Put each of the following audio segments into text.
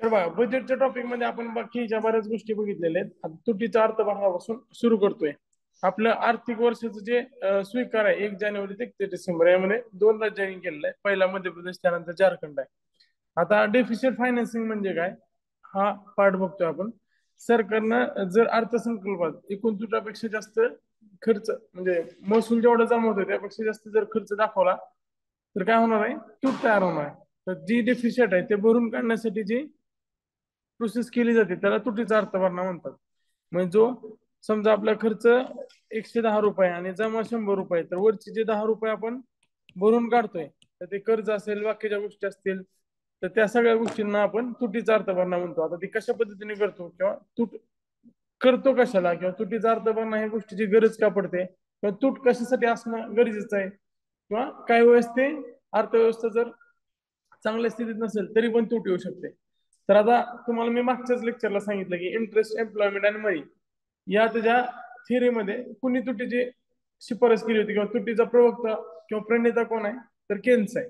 तर बघा, बजेटच्या टॉपिक मध्ये आपण बाकीच्या बऱ्याच गोष्टी बघितलेल्या आहेत. आता तुटीचा अर्थभागापासून सुरू करतोय. आपलं आर्थिक वर्षाचं जे स्वीकार आहे 1 जानेवारी ते 31 डिसेंबर यामध्ये 2 राज्यांनी केलेलं आहे. पहिला मध्य प्रदेश, त्यानंतर झारखंड आहे. आता डेफिशिट फायनान्सिंग म्हणजे काय, हा पार्ट बघतोय आपण. सरकारनं जर अर्थसंकल्पात एकूण तुटापेक्षा जास्त खर्च, म्हणजे महसूल जेवढा जमा होतोय त्यापेक्षा जास्त जर खर्च दाखवला तर काय होणार आहे, तूट तयार होणार आहे. तर जी डेफिशिट आहे ते भरून काढण्यासाठी जी प्रोसेस केली जाते त्याला तुटीचा अर्थभरणा म्हणतात. म्हणजे जो समजा आपला खर्च 110 रुपये आणि जमा 100 रुपये, तर वरचे जे 10 रुपये आपण भरून काढतोय, तर ते कर्ज असेल, बाकीच्या गोष्टी असतील, तर त्या सगळ्या गोष्टींना आपण तुटीचा अर्थभरणा म्हणतो. आता ती कशा पद्धतीने करतो किंवा तूट करतो कशाला, किंवा तुटीचा अर्थभरणा ह्या गोष्टीची गरज का पडते, किंवा तूट कशासाठी असणं गरजेचं आहे, किंवा काही वेळेस ते अर्थव्यवस्था जर चांगल्या स्थितीत नसेल तरी पण तूट येऊ शकते. तर आता तुम्हाला मी मागच्याच लेक्चरला सांगितलं की इंटरेस्ट, एम्प्लॉयमेंट आणि मनी या त्याच्या थिअरीमध्ये कुणी तुटीची शिफारस केली होती, किंवा तुटीचा प्रवक्ता किंवा प्रणेता कोण आहे, तर केन्स आहे.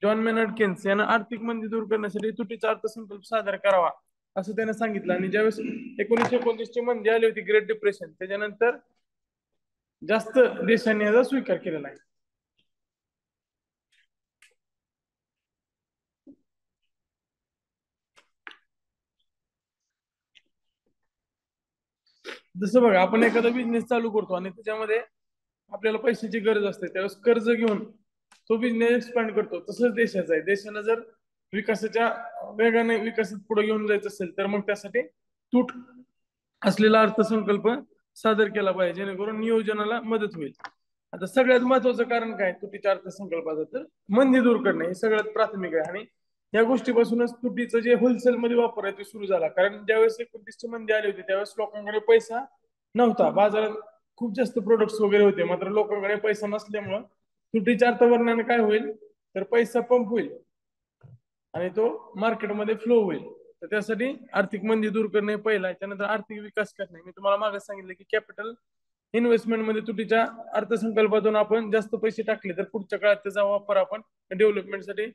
जॉन मेनर्ड केन्स यानं आर्थिक मंदी दूर करण्यासाठी तुटीचा अर्थसंकल्प सादर करावा असं त्याने सांगितलं. आणि ज्यावेळेस 1929 ची मंदी आली होती, ग्रेट डिप्रेशन, त्याच्यानंतर जास्त देशांनी याचा स्वीकार केलेला आहे. जसं बघा, आपण एखादा बिझनेस चालू करतो आणि त्याच्यामध्ये आपल्याला पैशाची गरज असते, त्यावेळेस कर्ज घेऊन तो बिझनेस एक्सपांड करतो. तसंच देशाचा आहे. देशाला जर विकासाच्या वेगाने विकासात पुढे घेऊन जायचं असेल तर मग त्यासाठी तूट असलेला अर्थसंकल्प सादर केला पाहिजे, जेणेकरून नियोजनाला मदत होईल. आता सगळ्यात महत्वाचं कारण काय तुटीच्या अर्थसंकल्पाचं, तर मंदी दूर करणे हे सगळ्यात प्राथमिक आहे. आणि या गोष्टीपासूनच तुटीचं जे होलसेल मध्ये वापर आहे ते सुरू झाला. कारण ज्यावेळेस 29 ची मंदी आली होती त्यावेळेस लोकांकडे पैसा नव्हता, बाजारात खूप जास्त प्रोडक्ट्स वगैरे होते, मात्र लोकांकडे पैसा नसल्यामुळं तुटीच्या अर्थवर्णाने काय होईल, तर पैसा पंप होईल आणि तो मार्केटमध्ये फ्लो होईल. तर त्यासाठी आर्थिक मंदी दूर करणे पहिला आहे. त्यानंतर आर्थिक विकास करणे. मी तुम्हाला मागे सांगितलं की कॅपिटल इन्व्हेस्टमेंट मध्ये तुटीच्या अर्थसंकल्पातून आपण जास्त पैसे टाकले तर पुढच्या काळात त्याचा वापर आपण डेव्हलपमेंटसाठी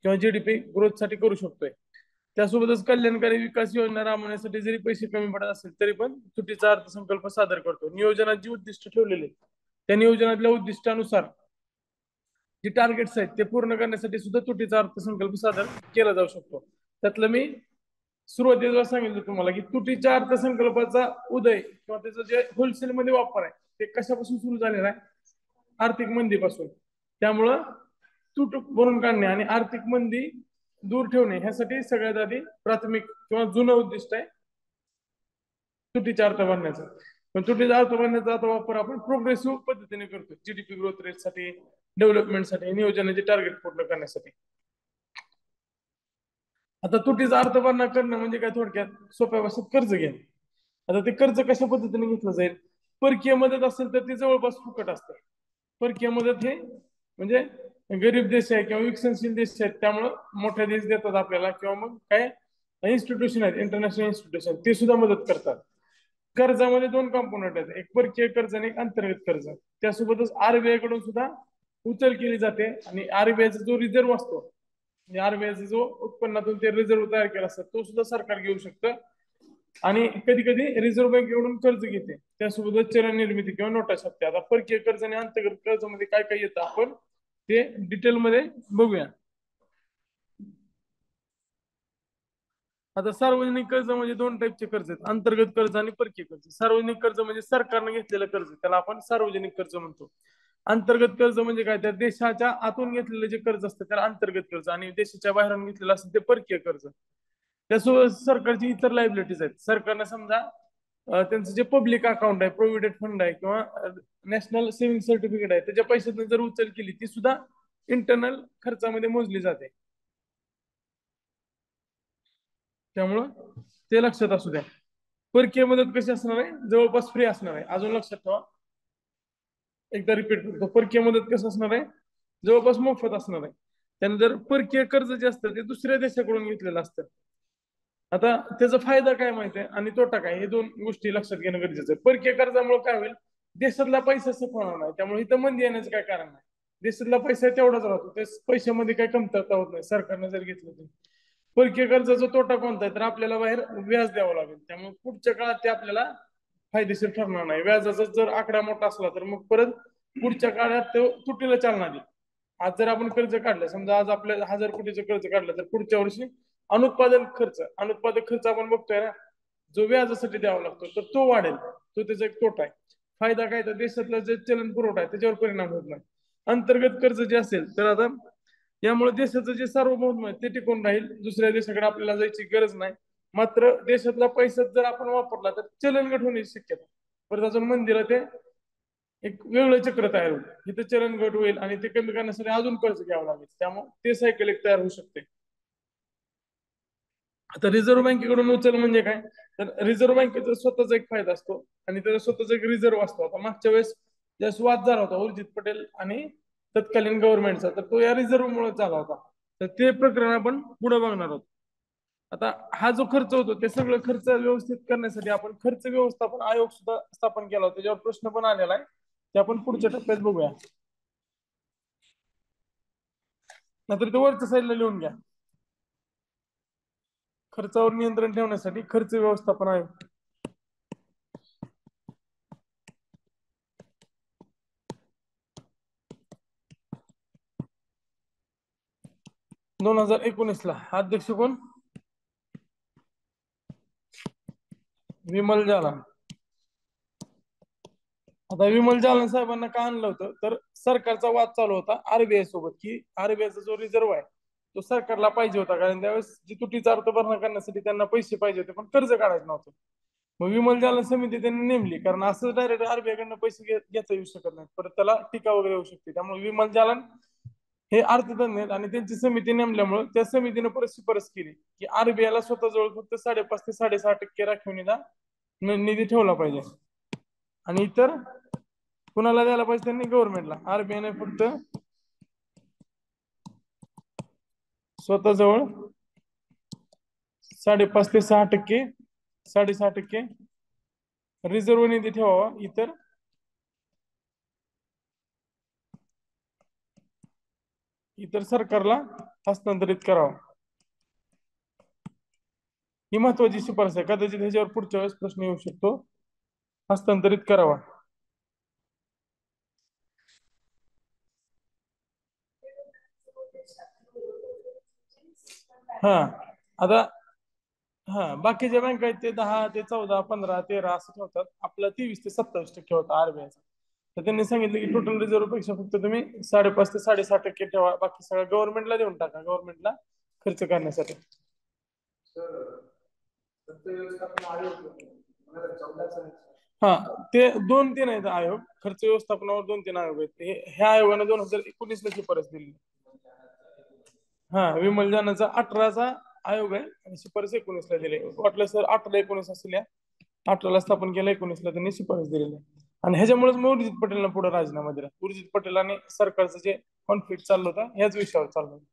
किंवा जीडीपी ग्रोथसाठी करू शकतोय. त्यासोबतच कल्याणकारी विकास योजना राबवण्यासाठी जरी पैसे कमी पडत असेल तरी पण तुटीचा अर्थसंकल्प सादर करतो. नियोजनात जी उद्दिष्ट ठेवलेली त्या नियोजनातल्या उद्दिष्टानुसार जे टार्गेट्स आहेत ते पूर्ण करण्यासाठी सुद्धा तुटीचा अर्थसंकल्प सादर केला जाऊ शकतो. त्यातलं मी सुरुवातीला सांगितलं तुम्हाला की तुटीच्या अर्थसंकल्पाचा उदय किंवा त्याचं जे होलसेल मध्ये वापर आहे ते कशापासून सुरू झालेला आहे, आर्थिक मंदीपासून. त्यामुळं तूट भरून काढणे आणि आर्थिक मंदी दूर ठेवणे ह्यासाठी सगळ्यात आधी प्राथमिक किंवा जुनं उद्दिष्ट आहे तुटीचा अर्थ भरण्याचा. पण तुटीचा अर्थ भरण्याचा आता वापर आपण प्रोग्रेसिव्ह पद्धतीने करतो, जीडीपी ग्रोथ रेटसाठी, डेव्हलपमेंटसाठी, नियोजनाचे टार्गेट पूर्ण करण्यासाठी. आता तुटीचा अर्थ भरणा करणं म्हणजे काय, थोडक्यात सोप्या भाषेत कर्ज घेणे. आता ते कर्ज कशा पद्धतीने घेतलं जाईल, परकीय मदत असेल तर ते जवळपास फुकट असतं. परकीय मदत हे म्हणजे गरीब देश आहे किंवा विकसनशील देश आहेत त्यामुळं मोठ्या देश देतात आपल्याला, किंवा मग काय इन्स्टिट्यूशन आहेत, इंटरनॅशनल इन्स्टिट्यूशन, ते सुद्धा मदत करतात. कर्जामध्ये दोन कंपोनंट आहेत, एक परकीय कर्ज आणि एक अंतर्गत कर्ज. त्यासोबतच आरबीआय कडून सुद्धा उचल केली जाते. आणि आरबीआयचा जो रिझर्व्ह असतो, म्हणजे आरबीआयचा जो उत्पन्नातून ते रिझर्व्ह तयार केला असतात तो सुद्धा सरकार घेऊ शकतं. आणि कधी कधी रिझर्व्ह बँकेकडून कर्ज घेते, त्यासोबतच चलन निर्मिती किंवा नोटा छापते. आता परकीय कर्ज आणि अंतर्गत कर्जामध्ये काय काय येतं आपण ते डिटेलमध्ये बघूया. आता सार्वजनिक कर्ज म्हणजे दोन टाईपचे कर्ज आहेत, अंतर्गत कर्ज आणि परकीय कर्ज. सार्वजनिक कर्ज म्हणजे सरकारने घेतलेलं कर्ज, त्याला आपण सार्वजनिक कर्ज म्हणतो. अंतर्गत कर्ज म्हणजे काय, त्या देशाच्या आतून घेतलेले जे कर्ज असतं त्याला अंतर्गत कर्ज, आणि देशाच्या बाहेरून घेतलेलं असतं ते परकीय कर्ज. त्यासोबत सरकारची इतर लायबिलिटीज आहेत. सरकारनं समजा त्यांचं जे पब्लिक अकाउंट आहे, प्रोव्हिडंट फंड आहे किंवा नॅशनल सेव्हिंग सर्टिफिकेट आहे, त्याच्या पैशातून जर उचल केली ती सुद्धा इंटरनल खर्चामध्ये मोजली जाते. त्यामुळं ते लक्षात असू द्या. परकीय मदत कशी असणार आहे, जवळपास फ्री असणार आहे. अजून लक्षात ठेवा, एकदा रिपीट करतो, परकीय मदत कसं असणार आहे, जवळपास मोफत असणार आहे. त्यानंतर परकीय कर्ज जे असतं ते दुसऱ्या देशाकडून घेतलेलं असतं. आता त्याचा फायदा काय माहिती आहे आणि तोटा काय, हे दोन गोष्टी लक्षात घेणं गरजेचं आहे. परकीय कर्जामुळे काय होईल, देशातला पैसा होणार नाही, त्यामुळे इथं मंदी येण्याचं काय कारण नाही. देशातला पैसा तेवढाच राहतो, त्या पैशामध्ये काही कमतरता होत नाही सरकारने जर घेतलं तर. परकीय कर्जाचा तोटा कोणता आहे तर आपल्याला बाहेर व्याज द्यावं लागेल, त्यामुळे पुढच्या काळात ते आपल्याला फायदेशीर ठरणार नाही. व्याजाचा जर आकडा मोठा असला तर मग परत पुढच्या काळात तो तुटीला चालना देईल. आज जर आपण कर्ज काढलं, समजा आज आपल्याला 1,000 कोटीचं कर्ज काढलं, तर पुढच्या वर्षी अनुत्पादक खर्च आपण बघतोय ना, जो व्याजासाठी द्यावा लागतो तर तो वाढेल. तो त्याचा एक तोटा आहे. फायदा काय तर देशातला जे चलन पुरवठा आहे त्याच्यावर परिणाम होत नाही. अंतर्गत कर्ज जे असेल तर आता यामुळे देशाचं जे सार्वभौम आहे ते टिकून राहील. दुसऱ्या देशाकडे आपल्याला जायची गरज नाही. मात्र देशातला पैसा जर आपण वापरला तर चलनघट होण्याची शक्यता. परत अजून मंदिरात ते एक वेगळं चक्र तयार होईल. इथं चलनघट होईल आणि ते कमी करण्यासाठी अजून कर्ज घ्यावं लागेल, त्यामुळे ते सायकल एक तयार होऊ शकते. आता रिझर्व्ह बँकेकडून उचल म्हणजे काय तर रिझर्व्ह बँकेचा स्वतःचा एक फायदा असतो आणि त्याचा स्वतःचा एक रिझर्व्ह असतो. आता मागच्या वेळेस ज्यावेळेस वाद झाला होता उर्जित पटेल आणि तत्कालीन गव्हर्नमेंटचा, तर तो या रिझर्व्ह मुळे झाला होता. तर ते प्रकरण आपण पुढे बघणार आहोत. आता हा जो खर्च होतो ते सगळं खर्च व्यवस्थित करण्यासाठी आपण खर्च व्यवस्थापन आयोग सुद्धा स्थापन केला होता, त्याच्यावर प्रश्न पण आलेला आहे, ते आपण पुढच्या टप्प्यात बघूया. नंतर ते वरच्या साईडला लिहून घ्या. खर्चावर नियंत्रण ठेवण्यासाठी खर्च व्यवस्थापन आयोग 2019 ला अध्यक्ष कोण? विमल जालान. आता विमल जालन साहेबांना का आणलं होतं तर सरकारचा वाद चालू होता आरबीआय सोबत, की आरबीआयचा जो रिझर्व्ह आहे तो सरकारला पाहिजे होता, कारण त्यावेळेस जी तुटीचा अर्थ भरणा करण्यासाठी त्यांना पैसे पाहिजे होते पण कर्ज काढायचं नव्हतं. मग विमल जालन समिती त्यांनी नेमली, कारण असं डायरेक्ट आरबीआय कडनं पैसे घेता येऊ शकत नाही, परत त्याला टीका वगैरे होऊ शकते. त्यामुळे विमल जालन हे अर्थतज्ञ आहेत आणि त्यांची समिती नेमल्यामुळे त्या समितीने परत शिफारस केली की आरबीआय ला स्वतःजवळ फक्त 5.5 ते 6.5% राखीव निधी ठेवला पाहिजे आणि इतर कुणाला द्यायला पाहिजे त्यांनी गव्हर्नमेंटला. आरबीआयने फक्त स्वतःजवळ 5.5 ते 6%, 6.5% रिझर्व्ह निधी ठेवावा, इतर सरकारला हस्तांतरित करावा. ही महत्वाची शिफारस आहे, कदाचित ह्याच्यावर पुढच्या वेळेस प्रश्न येऊ शकतो. हस्तांतरित करावा. हा आता बाकीच्या बँक आहेत ते 10 ते 14, 15, 13 असं ठेवतात. आपला 23 ते 27% होता आरबीआयचा. तर त्यांनी सांगितलं की टोटल रिझर्व्ह पेक्षा फक्त तुम्ही 5.5 ते 6.5% ठेवा, बाकी सगळं गव्हर्नमेंटला देऊन टाका, गव्हर्नमेंटला खर्च करण्यासाठी. हा ते 2-3 आहेत आयोग. खर्च व्यवस्थापनावर 2-3 आयोग आहेत. ह्या आयोगाने 2019 ला शिफारस दिली. विमल जानाचा 18चा आयोग आहे आणि शिफारस 19 ला दिली. वाटलं सर 18-19 असेल, 18ला स्थापन केलं, 19 ला त्यांनी शिफारस दिलेली आहे. आणि ह्याच्यामुळेच मग उर्जित पटेलला पुढे राजीनामा दिला. उर्जित पटेल आणि सरकारचं जे कॉन्फ्लिक्ट चाललं होतं ह्याच विषयावर चाललं होतं.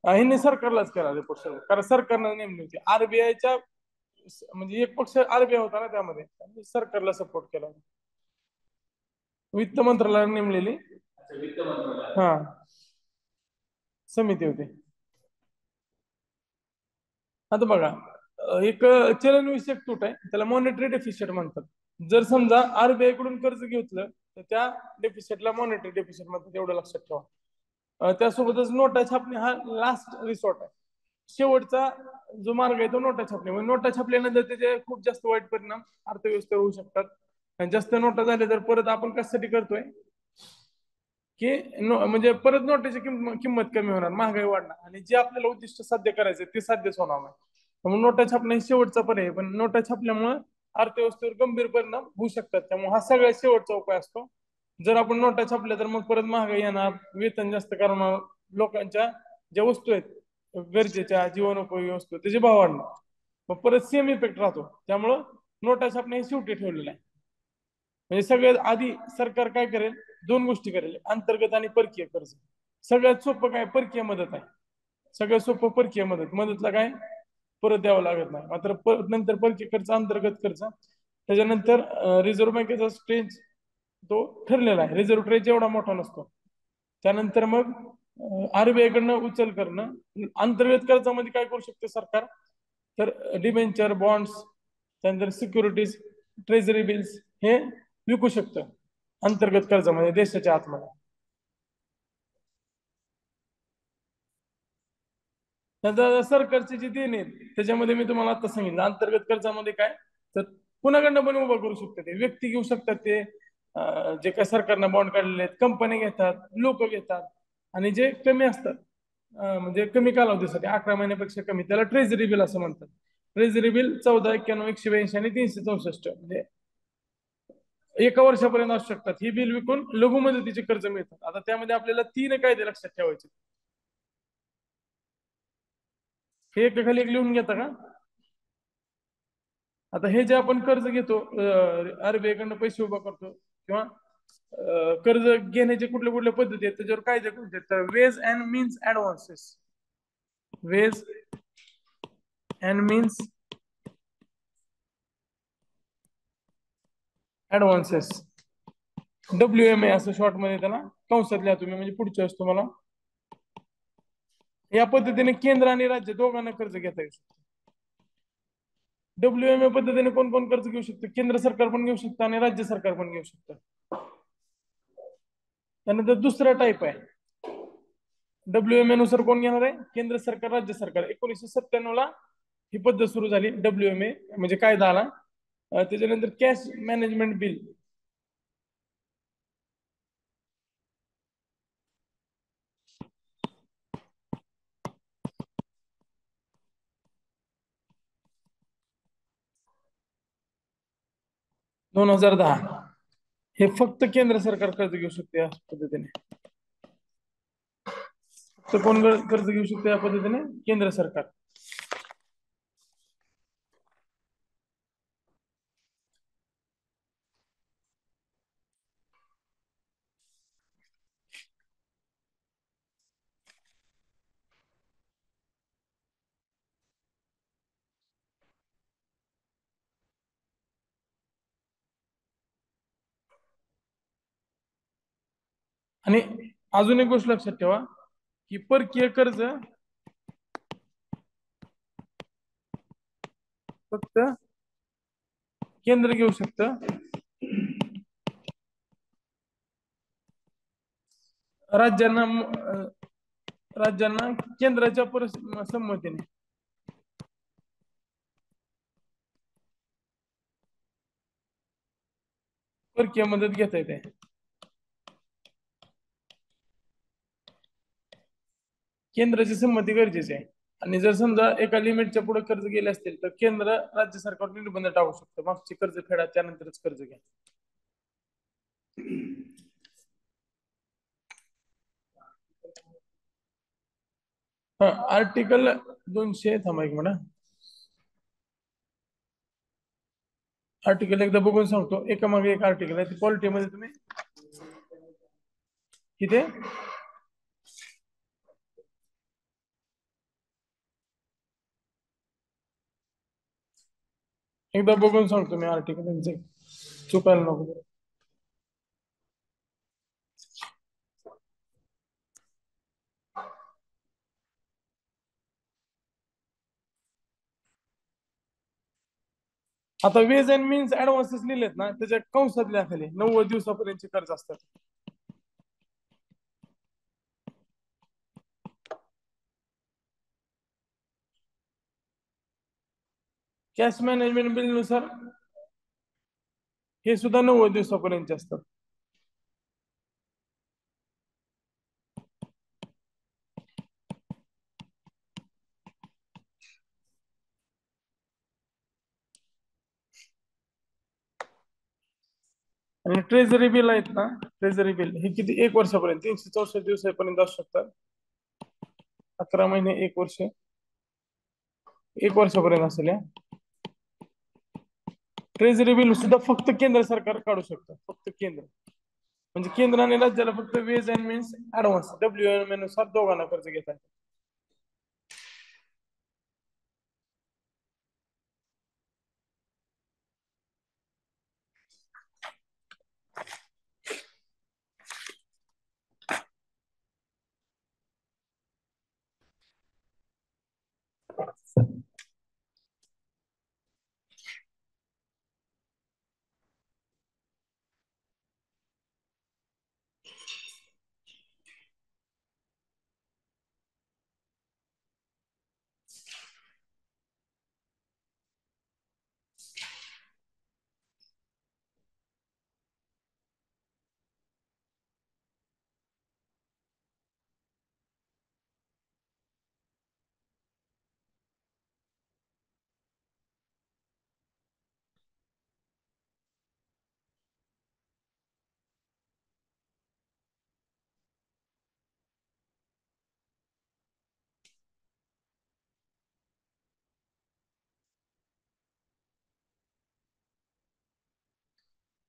ह्यांनी सरकारलाच केला रिपोर्ट सर्व, कारण सरकारनं नेमली होती. आरबीआयच्या म्हणजे एक पक्ष आरबीआय होता ना त्यामध्ये, सरकारला सपोर्ट केला. वित्त मंत्रालयाने नेमलेली हा समिती होती. आता बघा, एक चलनविषयक तूट आहे, त्याला मॉनिटरी डेफिसिट म्हणतात. जर समजा आरबीआय कडून कर्ज घेतलं तर त्या डेफिसिटला मॉनिटरी डेफिसिट म्हणतात, एवढं लक्षात ठेवा. त्यासोबतच नोटा छापणे हा लास्ट रिसॉर्ट आहे. शेवटचा जो मार्ग आहे तो नोटा छापणे. म्हणजे नोटा छापल्यानंतर त्याचे खूप जास्त वाईट परिणाम अर्थव्यवस्थेवर होऊ शकतात. आणि जास्त नोटा झाल्या तर परत आपण कशासाठी करतोय की म्हणजे परत नोटाची किंमत कमी होणार, महागाई वाढणार आणि जे आपल्याला उद्दिष्ट साध्य करायचं ते साध्यच होणार नाही. त्यामुळे नोटा छापणे शेवटचा पर्याय, पण नोटा छापल्यामुळे अर्थव्यवस्थेवर गंभीर परिणाम होऊ शकतात. त्यामुळे हा सगळ्यात शेवटचा उपाय असतो. जर आपण नोटा छापल्या तर मग परत महागाई येणार, वेतन जास्त करणार, लोकांच्या ज्या वस्तू आहेत गरजेच्या जीवनोपयोगी वस्तू त्याचे भाव वाढणार, मग परत सेम इफेक्ट राहतो. त्यामुळं नोटा छापणे हे शेवटी ठेवलेलं आहे. म्हणजे सगळ्यात आधी सरकार काय करेल, 2 गोष्टी करेल, अंतर्गत आणि परकीय कर्ज. सगळ्यात सोपं काय, परकीय मदत आहे. सगळ्यात सोपं परकीय मदतला काय परत द्यावं लागत नाही. मात्र नंतर परकीय खर्च, अंतर्गत खर्च, त्याच्यानंतर रिझर्व्ह बँकेचा स्ट्रेंज तो ठरलेला आहे. रिझर्व्ह ट्रेंच एवढा मोठा नसतो. त्यानंतर मग आरबीआय कडनं उचल करणं. अंतर्गत कर्जामध्ये काय करू शकते सरकार, तर डिबेंचर, बॉन्ड्स, त्यानंतर सिक्युरिटीज, ट्रेझरी बिल्स हे विकू शकतं अंतर्गत कर्जामध्ये देशाच्या आतमध्ये. त्याचा सरकारची जी देणी आहेत त्याच्यामध्ये मी तुम्हाला आता सांगितलं अंतर्गत कर्जामध्ये काय, तर कुणाकडनं पण उभं करू शकतात, ते व्यक्ती घेऊ शकतात, ते जे काय सरकारनं बॉन्ड काढलेले आहेत कंपनी घेतात, लोक घेतात. आणि जे कमी असतात, म्हणजे कमी कालावधीसाठी 11 महिन्यापेक्षा कमी, त्याला ट्रेझरी बिल असं म्हणतात. ट्रेझरी बिल 1491, 182 आणि 364, म्हणजे एका वर्षापर्यंत असू शकतात. ही बिल विकून लघु मुदतीचे कर्ज मिळतात. आता त्यामध्ये आपल्याला 3 कायदे लक्षात ठेवायचे. हे एकाखाली एक लिहून घेता का? आता हे जे आपण कर्ज घेतो, आरबीआय कडनं पैसे उभा करतो किंवा कर्ज घेण्याचे कुठल्या कुठल्या पद्धती आहेत त्याच्यावर कायदे कोणते आहेत? तर ways and means advances, ways and means advances, WMA असं शॉर्ट मध्ये त्याला कंसात लिहा तुम्ही, म्हणजे पुढच्या वेळेस तुम्हाला या पद्धतीने केंद्र आणि राज्य दोघांना कर्ज घेता येऊ शकतं. WMA पद्धतीने कोण कोण कर्ज घेऊ शकतं? केंद्र सरकार पण घेऊ शकतं आणि राज्य सरकार पण घेऊ शकतं. त्यानंतर दुसरा टाईप आहे, WMA नुसार कोण घेणार आहे? केंद्र सरकार, राज्य सरकार. 1997 ला ही पद्धत सुरू झाली, WMA म्हणजे कायदा आला. त्याच्यानंतर कॅश मॅनेजमेंट बिल, 2010. हे फक्त केंद्र सरकार कर्ज घेऊ शकते या पद्धतीने. तर कोण कर्ज घेऊ शकते या पद्धतीने? केंद्र सरकार. आणि अजून एक गोष्ट लक्षात ठेवा की परकीय कर्ज फक्त केंद्र घेऊ शकतं. राज्यांना राज्यांना केंद्राच्या संमतीने परकीय मदत घेता येते. केंद्राची संमती गरजेची आहे. आणि जर समजा एका लिमिटच्या पुढे कर्ज गेले असतील तर केंद्र राज्य सरकार निर्बंध टाकू शकतं, मागची कर्ज फेडा त्यानंतरच कर्ज घ्या. हा, आर्टिकल 200, थांबा एक मिनिट. आर्टिकल एकदा बघून सांगतो, एका मागे एक आर्टिकल आहे. पॉलिटी मध्ये तुम्ही किती एकदा बघून सांगतो मी आर्टिकल त्यांचे, चुकायला नको. आता वेज अँड मीन्स ऍडव्हान्सेस लिहिलेत ना, त्याच्या कंसातल्या खाली 90 दिवसापर्यंतचे कर्ज असतात. कॅश मॅनेजमेंट बिल नुसार हे सुद्धा 90 दिवसापर्यंतचे असतात. आणि ट्रेझरी बिल आहेत ना, ट्रेझरी बिल हे किती? 1 वर्षापर्यंत, 364 दिवसापर्यंत असू शकतात. 11 महिने, 1 वर्ष, 1 वर्षापर्यंत असेल या. ट्रेझरी बिल सुद्धा फक्त केंद्र सरकार काढू शकतं, फक्त केंद्र. म्हणजे केंद्र आणि राज्याला फक्त ways and means advance, WMA नुसार दोघांना कर्ज घेतात.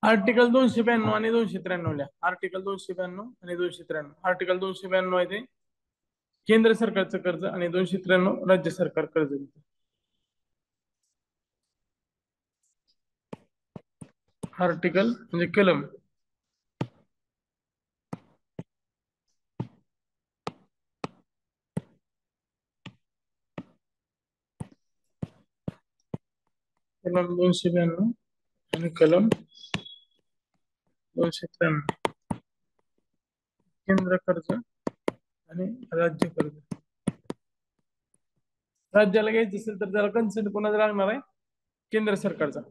आर्टिकल 292 आणि 293 ल्या आर्टिकल 292 आणि 293. आर्टिकल 292 आहे ते केंद्र सरकारचं कर्ज आणि 293 राज्य सरकार कर्ज घेतं. आर्टिकल म्हणजे कलम. कलम 292 आणि कलम 293 केंद्र कर्ज आणि राज्य कर्ज. राज्याला घ्यायचं असेल तर त्याला कन्सेंट कोणाचा लागणार आहे? केंद्र सरकारचा.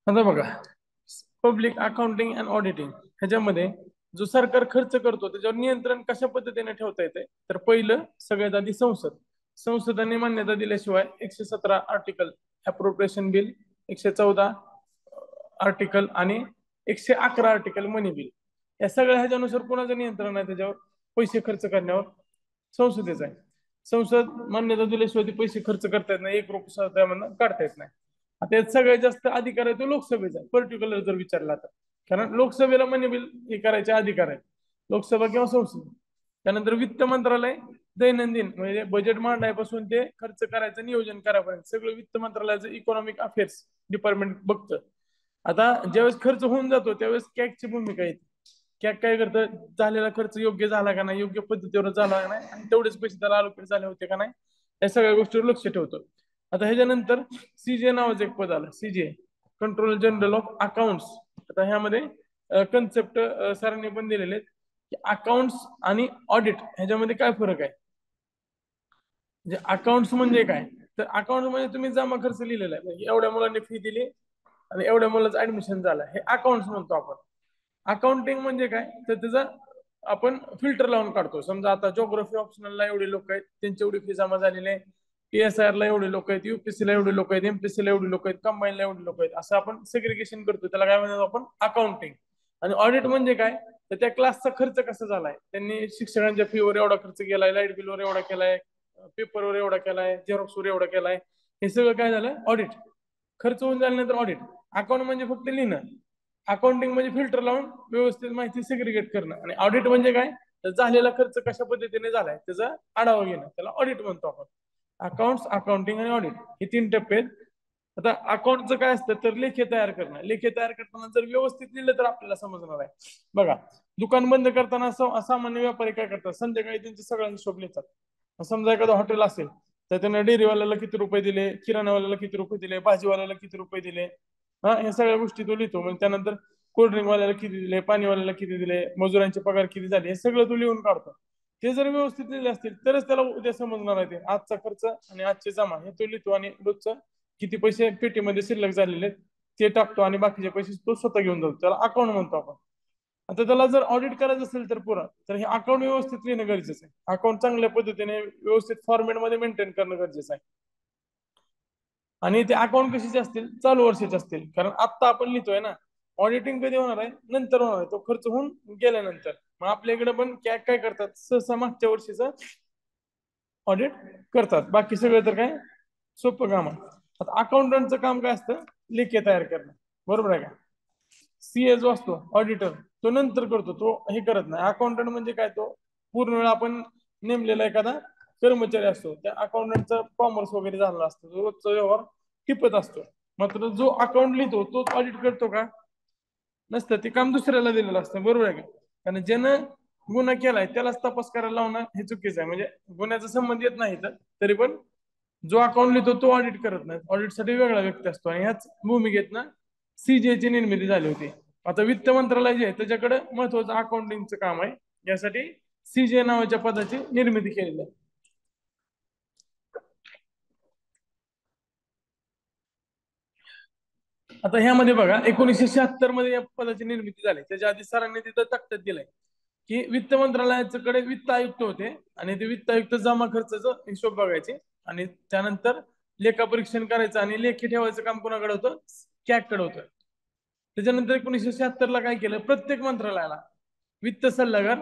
आता बघा, पब्लिक अकाउंटिंग अँड ऑडिटिंग ह्याच्यामध्ये जो सरकार खर्च करतो त्याच्यावर नियंत्रण कशा पद्धतीने ठेवता येते, तर पहिलं सगळ्यात आधी संसदाने मान्यता दिल्याशिवाय 117 आर्टिकल अप्रोप्रिएशन बिल, 114 आर्टिकल आणि 111 आर्टिकल मनी बिल, या सगळ्या ह्याच्यानुसार कोणाचं नियंत्रण आहे त्याच्यावर? पैसे खर्च करण्यावर संसदेचा आहे. संसद मान्यता दिल्याशिवाय ते पैसे खर्च करता येत नाही, 1 रुपया त्यामधून काढता येत नाही. आता यात सगळ्यात जास्त अधिकार आहे तो लोकसभेचा, पर्टिक्युलर जर विचारला तर. कारण लोकसभेला मनी बिल हे करायचे अधिकार आहे, लोकसभा किंवा संसद. त्यानंतर वित्त मंत्रालय दैनंदिन म्हणजे बजेट मांडायपासून ते खर्च करायचं नियोजन करायपर्यंत सगळं वित्त मंत्रालयाचं इकॉनॉमिक अफेअर्स डिपार्टमेंट बघतं. आता ज्यावेळेस खर्च होऊन जातो त्यावेळेस कॅगची भूमिका येते. कॅग काय करतं? झालेला खर्च योग्य झाला का नाही, योग्य पद्धतीवर झाला का नाही, आणि तेवढेच पैसे त्याला अलोकेट झाले होते का नाही, या सगळ्या गोष्टीवर लक्ष ठेवतो. आता ह्याच्यानंतर सीजे नावाचं एक पद आलं, सीजे कंट्रोलर जनरल ऑफ अकाउंट्स. आता ह्यामध्ये कन्सेप्ट सरांनी पण दिलेले आहेत की अकाउंट्स आणि ऑडिट ह्याच्यामध्ये काय फरक आहे. म्हणजे अकाउंट्स म्हणजे काय, तर अकाउंट म्हणजे तुम्ही जमा खर्च लिहिलेला आहे, म्हणजे एवढ्या मुलांनी फी दिली आणि एवढ्या मुलाचं ऍडमिशन झालं, हे अकाउंट्स म्हणतो आपण. अकाउंटिंग म्हणजे काय, तर त्याचा आपण फिल्टर लावून काढतो. समजा आता ज्योग्राफी ऑप्शनलला एवढे लोक आहेत, त्यांची एवढी फी जमा झालेली आहे, टीएसआर ला एवढे लोक आहेत, युपीएससी ला एवढे लोक आहेत, एमपीएससी ला एवढे लोक आहेत, कंबाईनला एवढे लोक आहेत, असं आपण सेग्रिगेशन करतो. त्याला काय म्हणतो आपण? अकाउंटिंग. आणि ऑडिट म्हणजे काय, तर त्या क्लासचा खर्च कसा झालाय, त्यांनी शिक्षकांच्या फीवर एवढा खर्च केलाय, लाईट बिलवर एवढा केलाय, पेपरवर एवढा केलाय, झेरॉक्सवर एवढा केलाय, हे सगळं काय झालं? ऑडिट. खर्च होऊन झाल्यानंतर ऑडिट. अकाउंट म्हणजे फक्त लिहिणं, अकाउंटिंग म्हणजे फिल्टर लावून व्यवस्थित माहिती सेग्रिगेट करणं, आणि ऑडिट म्हणजे काय, तर झालेला खर्च कशा पद्धतीने झालाय त्याचा आढावा घेणं, त्याला ऑडिट म्हणतो आपण. अकाउंट्स, अकाउंटिंग आणि ऑडिट हे 3 टप्पे आहेत. आता अकाउंटचं काय असतं, तर लेखे तयार करणं. लेखे तयार करताना जर व्यवस्थित लिहिलं तर आपल्याला समजणार आहे. बघा, दुकान बंद करताना सामान्य व्यापारी काय करतात, संध्याकाळी त्यांचे सगळ्यांचे हिशोब लिहितात. समजा एखादं हॉटेल असेल तर त्यानं डेअरीवाल्याला किती रुपये दिले, किराणावाल्याला किती रुपये दिले, भाजीवाल्याला किती रुपये दिले, हा, या सगळ्या गोष्टी तो लिहितो. मग त्यानंतर कोल्ड्रिंक वाल्याला किती दिले, पाणीवाल्याला किती दिले, मजुरांचे पगार किती झाले, हे सगळं तो लिहून काढतो. ते जर व्यवस्थित लिहिले असतील तरच त्याला उद्या समजणार आहे. ते आजचा खर्च आणि आजचे जमा हे तो लिहितो, आणि रोजचं किती पैसे पेटीमध्ये शिल्लक झालेले ते टाकतो, आणि बाकीचे पैसे तो स्वतः घेऊन जातो. त्याला अकाउंट म्हणतो आपण. आता त्याला जर ऑडिट करायचं असेल तर पुरा, तर हे अकाउंट व्यवस्थित लिहिणं गरजेचं आहे. अकाउंट चांगल्या पद्धतीने व्यवस्थित फॉर्मॅटमध्ये मेंटेन करणं गरजेचं आहे. आणि ते अकाउंट कशाचे असतील? चालू वर्षाचे असतील. कारण आता आपण लिहितोय ना, ऑडिटिंग कधी होणार आहे? नंतर होणार आहे, तो खर्च होऊन गेल्यानंतर. मग आपल्याकडे पण काय करतात, सहसा मागच्या वर्षीचं ऑडिट करतात. बाकी सगळं तर काय सोपं काम आहे. आता अकाउंटंटचं काम काय असतं? लेखे तयार करणं, बरोबर आहे का? सीए जो असतो ऑडिटर, तो नंतर करतो, तो हे करत नाही. अकाउंटंट म्हणजे काय, तो पूर्ण वेळ आपण नेमलेला एखादा कर्मचारी असतो, त्या अकाउंटंटचा कॉमर्स वगैरे झालेला असतो, तो रोजचा व्यवहार टिपत असतो. मात्र जो अकाउंट लिहितो तोच ऑडिट करतो का? नसतं, ते काम दुसऱ्याला दिलेलं असतं, बरोबर आहे का? कारण ज्यानं गुन्हा केलाय त्यालाच तपास करायला लावणं हे चुकीचं आहे. म्हणजे गुन्ह्याचा संबंध येत नाही तर तरी पण जो अकाउंट लिहितो तो ऑडिट करत नाही, ऑडिटसाठी वेगळा व्यक्ती असतो. आणि ह्याच भूमिकेत ना सीजे ची निर्मिती झाली होती. आता वित्त मंत्रालय जे आहे त्याच्याकडे महत्वाचं अकाउंटिंगचं काम आहे, यासाठी सीजे नावाच्या पदाची निर्मिती केलेली आहे. आता ह्यामध्ये बघा 1976 मध्ये या पदाची निर्मिती झाली. त्याच्या आधी सरांनी तिथं तक्त्यात दिलंय की वित्त मंत्रालयाकडे वित्त आयुक्त होते आणि ते वित्त आयुक्त जमा खर्चाचा हिशोब बघायचे आणि त्यानंतर लेखापरीक्षण करायचं आणि लेखी ठेवायचं काम कोणाकडे होतं, कॅगकडे होतं. त्याच्यानंतर 1976 ला काय केलं, प्रत्येक मंत्रालयाला वित्त सल्लागार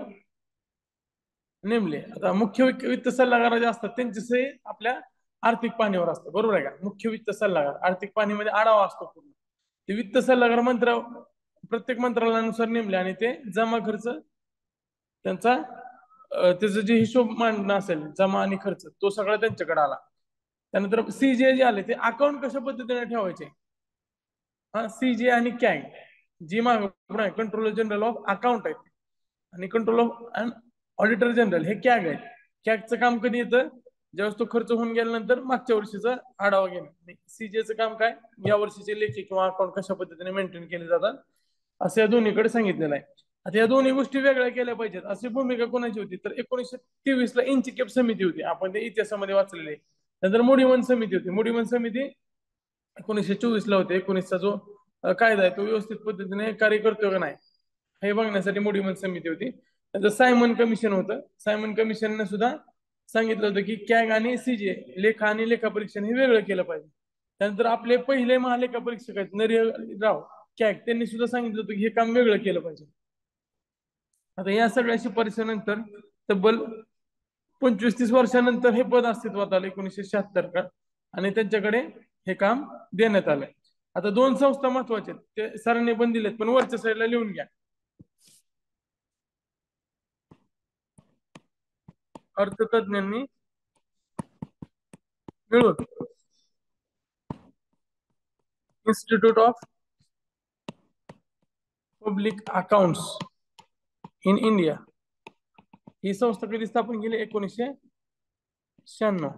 नेमले. आता मुख्य वित्त सल्लागार जे असतात त्यांची सही आपल्या आर्थिक पाहणीवर असतं, बरोबर आहे का. मुख्य वित्त सल्लागार आर्थिक पाहणीमध्ये आढावा असतो पूर्ण. ते वित्त सल्लागार प्रत्येक मंत्रालयानुसार नेमले आणि ते जमा खर्च त्यांचा त्याचा जे हिशोब मांडणं असेल जमा आणि खर्च तो सगळा त्यांच्याकडे आला. त्यानंतर सीजे जे आले ते अकाउंट कशा पद्धतीने ठेवायचे, हा सीजे आणि कॅग जी मागे कंट्रोलर जनरल ऑफ अकाउंट आहे आणि कंट्रोल ऑफ ऑडिटर जनरल हे कॅग आहे. कॅगचं काम कधी येतं, ज्यावेळेस तो खर्च होऊन गेल्यानंतर मागच्या वर्षीचा आढावा घेणं. सीजेचं काम काय, या वर्षीचे लेखी किंवा अकाउंट कशा पद्धतीने मेंटेन केले जातात असं या दोन्हीकडे सांगितलेलं आहे. आता या दोन्ही गोष्टी वेगळ्या केल्या पाहिजेत अशी भूमिका कोणाची होती, तर 1923 ला इंचिकेप समिती होती, आपण ते इतिहासामध्ये वाचलेले आहे. नंतर मुडीमन समिती होती. मुडीमन समिती 1924 ला होते. 19चा जो कायदा आहे तो व्यवस्थित पद्धतीने कार्य करतोय का नाही हे बघण्यासाठी मुडीमन समिती होती. त्याचं सायमन कमिशन होतं. सायमन कमिशनने सुद्धा सांगितलं होतं की कॅग आणि सीजे लेखा आणि लेखा परीक्षण हे वेगळं केलं पाहिजे. त्यानंतर आपले पहिले महालेखा परीक्षक आहेत नरहरीराव कॅग, त्यांनी सुद्धा सांगितलं होतं की हे काम वेगळं केलं पाहिजे. आता या सगळ्या शिफारशीनंतर तब्बल 25-30 वर्षानंतर हे पद अस्तित्वात आलं 1976 का, आणि त्यांच्याकडे हे काम देण्यात आलंय. आता दोन संस्था महत्वाचे ते सरांनी पण दिलेत, पण वरच्या साईडला लिहून घ्या. अर्थतज्ञांनी मिळून Institute of Public Accounts in India ही संस्था कधी स्थापन केली, 1996.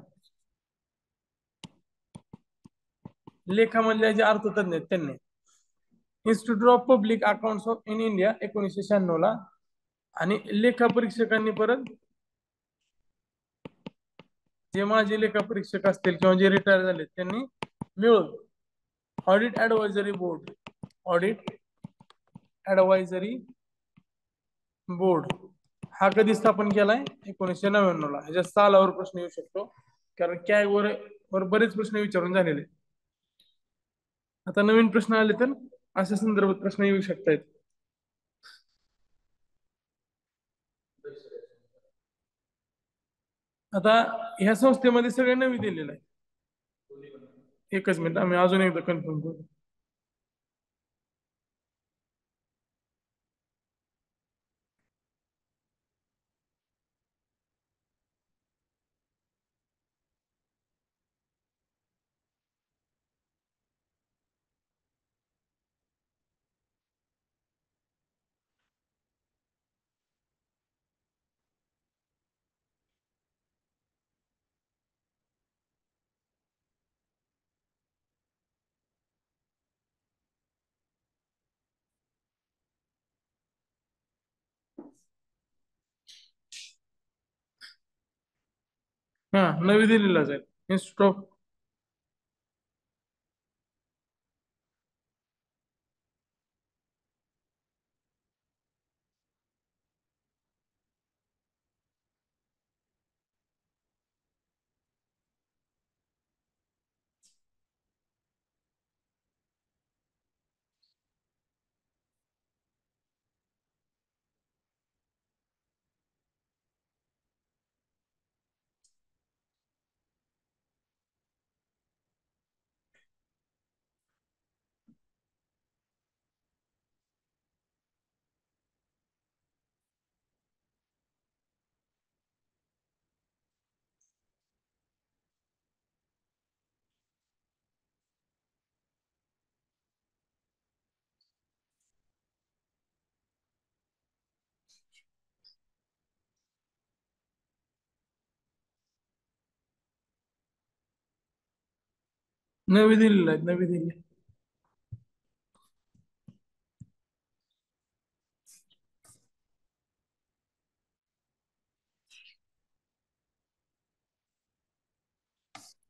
लेखामधले जे अर्थतज्ञ आहेत त्यांनी institute of Public accounts of in India 1996 ला, आणि लेखा परीक्षकांनी परत जे माजी लेखा परीक्षक असतील किंवा जे रिटायर झाले त्यांनी मिळून audit advisory board, audit advisory board हा कधी स्थापन केलाय, 1999 ला. ह्याच्या सालावर प्रश्न येऊ शकतो कारण कॅग वर बरेच प्रश्न विचारून झालेले. आता नवीन प्रश्न आले तर अशा संदर्भात प्रश्न येऊ शकतात. आता ह्या संस्थेमध्ये सगळे नवी दिलेलं आहे. एकच मिनिट आम्ही अजून एकदा कन्फर्म करू. हा नवी दिल्लीलाच आहे इन्स्टिट्यूट ऑफ. नवी दिल्लीला आहेत, नवी दिल्ली.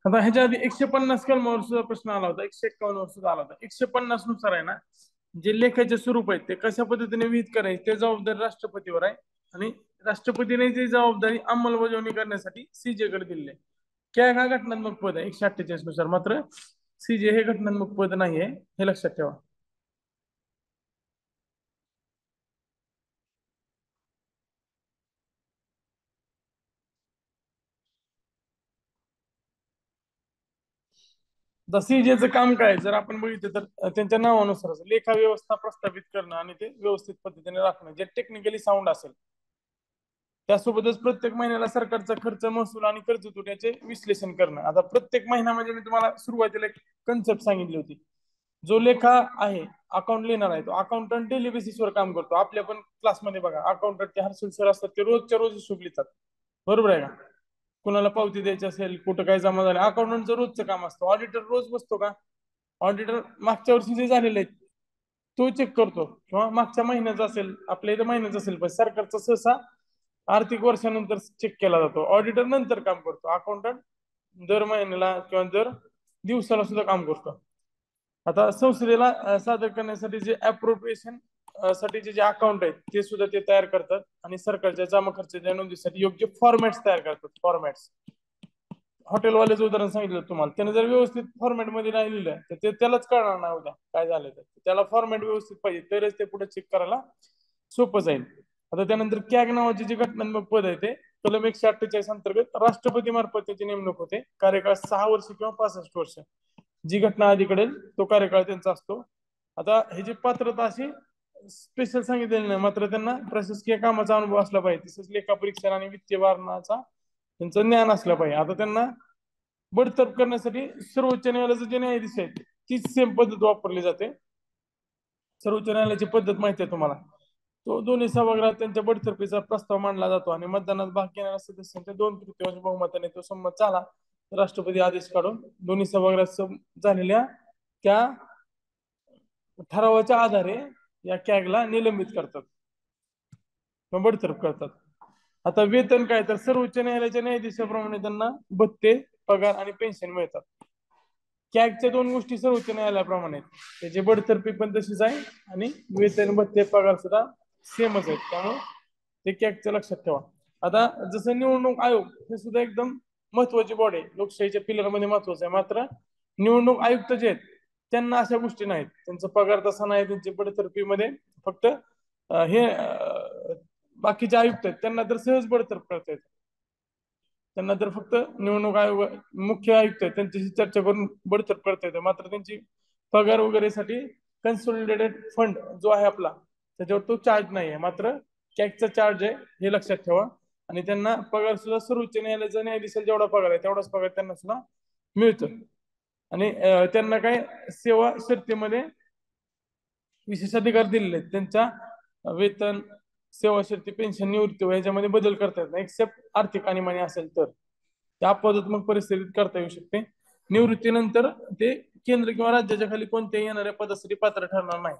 आता ह्याच्या आधी 150 कलमावर सुद्धा प्रश्न आला होता, 151 वर सुद्धा आला होता. 150 नुसार आहे ना, जे लेखाचे स्वरूप आहेत ते कशा पद्धतीने विहित करायचे ते जबाबदारी राष्ट्रपतीवर आहे. आणि राष्ट्रपतीने ती जबाबदारी अंमलबजावणी करण्यासाठी सीजे कडे दिली आहे. कॅग हा घटनात्मक पद आहे 148 नुसार, मात्र सीजे हे घटनात्मक पद नाहीये, हे लक्षात ठेवा. सीजेचं काम काय जर आपण बघितलं तर त्यांच्या नावानुसार लेखा व्यवस्था प्रस्थापित करणं आणि ते व्यवस्थित पद्धतीने राखणं जे टेक्निकली साऊंड असेल. त्यासोबतच प्रत्येक महिन्याला सरकारचा खर्च, महसूल आणि कर्ज तुट्याचे विश्लेषण करणं. आता प्रत्येक महिना म्हणजे मी तुम्हाला सुरुवातीला एक कन्सेप्ट सांगितली होती. जो लेखा आहे, अकाउंट लिहिणार आहे, तो अकाउंटंट डेली बेसिसवर काम करतो. आपल्या पण क्लासमध्ये बघा अकाउंटंट ते हर्षल सर असतात, ते रोजच्या रोज हिशोब लिहितात. बरोबर आहे का? कुणाला पावती द्यायची असेल, कुठं काय जमा झालं, अकाउंटंटचं रोजचं काम असतं. ऑडिटर रोज बसतो का? ऑडिटर मागच्या वर्षी जे झालेले आहेत तो चेक करतो, किंवा मागच्या महिन्याचा असेल, आपल्या इथं महिन्याचा असेल, पण सरकारचा सहसा आर्थिक वर्षानंतर चेक केला जातो. ऑडिटर नंतर काम करतो, अकाउंटंट दर महिन्याला किंवा दर दिवसाला सुद्धा काम करतो. आता संसदेला सादर करण्यासाठी जे अप्रोप्रिएशन साठीचे जे अकाउंट आहेत ते सुद्धा ते तयार करतात, आणि सरकारच्या जमा खर्चाच्या नोंदीसाठी योग्य फॉर्मॅट्स तयार करतात. फॉर्मॅट्स, हॉटेलवाल्याचं उदाहरण सांगितलं तुम्हाला, त्याने जर व्यवस्थित फॉर्मॅट मध्ये नाही लिहिलं तर ते त्यालाच कळणार नाही उद्या काय झालं तर. त्याला फॉर्मॅट व्यवस्थित पाहिजे, तरच ते पुढे चेक करायला सोपं जाईल. आता त्यानंतर कॅग नावाचे जे घटनात्मक पद आहे ते कलम 148 अंतर्गत राष्ट्रपती मार्फत त्याची नेमणूक होते. कार्यकाळ 6 वर्ष किंवा 65 वर्ष. जी घटना आधी घडेल तो कार्यकाळ त्यांचा असतो. आता ह्याची पात्रता अशी स्पेशल सांगितलेली नाही, मात्र त्यांना प्रशासकीय कामाचा अनुभव असला पाहिजे, तसंच लेखा परीक्षण आणि वित्तीय वारणाचा त्यांचं ज्ञान असलं पाहिजे. आता त्यांना बडतर्फ करण्यासाठी सर्वोच्च न्यायालयाचे जे न्यायाधीश आहेत तीच सेम पद्धत वापरली जाते. सर्वोच्च न्यायालयाची पद्धत माहिती आहे तुम्हाला. तो दोन्ही सभागृहात त्यांच्या बडतर्फीचा प्रस्ताव मांडला जातो, आणि मतदानात भाग घेणाऱ्या सदस्यांच्या 2/3 बहुमताने तो संमत झाला, राष्ट्रपती आदेश काढून दोन्ही सभागृहात झालेल्या त्या ठरावाच्या आधारे या कॅगला निलंबित करतात किंवा बडतर्फ करतात. आता वेतन काय, तर सर्वोच्च न्यायालयाच्या न्यायाधीशाप्रमाणे त्यांना भत्ते, पगार आणि पेन्शन मिळतात. कॅगच्या दोन गोष्टी सर्वोच्च न्यायालयाप्रमाणे आहेत, त्याची बडतर्फी पण तशीच आहे, आणि वेतन, भत्ते, पगार सुद्धा सेमच आहेत. त्यामुळे ते कॅगचं लक्षात ठेवा. आता जसं निवडणूक आयोग हे सुद्धा एकदम महत्वाची बॉडी आहे, लोकशाहीच्या पिलरमध्ये महत्वाचं आहे, मात्र निवडणूक आयुक्त जे आहेत त्यांना अशा गोष्टी नाहीत. त्यांचा पगार तसा नाही, त्यांची बडतर्फीमध्ये फक्त हे बाकीचे आयुक्त आहेत त्यांना तर सहज बडतर्फ करता येतं. त्यांना तर फक्त निवडणूक आयोग मुख्य आयुक्त आहेत त्यांच्याशी चर्चा करून बडतर्फ करता येतं, मात्र त्यांची पगार वगैरेसाठी कन्सोलिडेटेड फंड जो आहे आपला त्याच्यावर तो चार्ज नाही आहे, मात्र कॅगचा चार्ज आहे, हे लक्षात ठेवा. आणि त्यांना पगार सुद्धा सर्वोच्च न्यायालयाचा न्यायाधीशाला जेवढा पगार आहे तेवढाच पगार त्यांना सुद्धा मिळतो. आणि त्यांना काय सेवा शर्तीमध्ये विशेष अधिकार दिलेले आहेत. त्यांच्या वेतन, सेवा शर्ती, पेन्शन, निवृत्ती ह्याच्यामध्ये बदल करता येत नाही, एक्सेप्ट आर्थिक आणीबाणी असेल तर त्या अपवादात्मक परिस्थितीत करता येऊ शकते. निवृत्तीनंतर ते केंद्र किंवा राज्याच्या खाली कोणत्याही येणाऱ्या पदासाठी पात्र ठरणार नाही.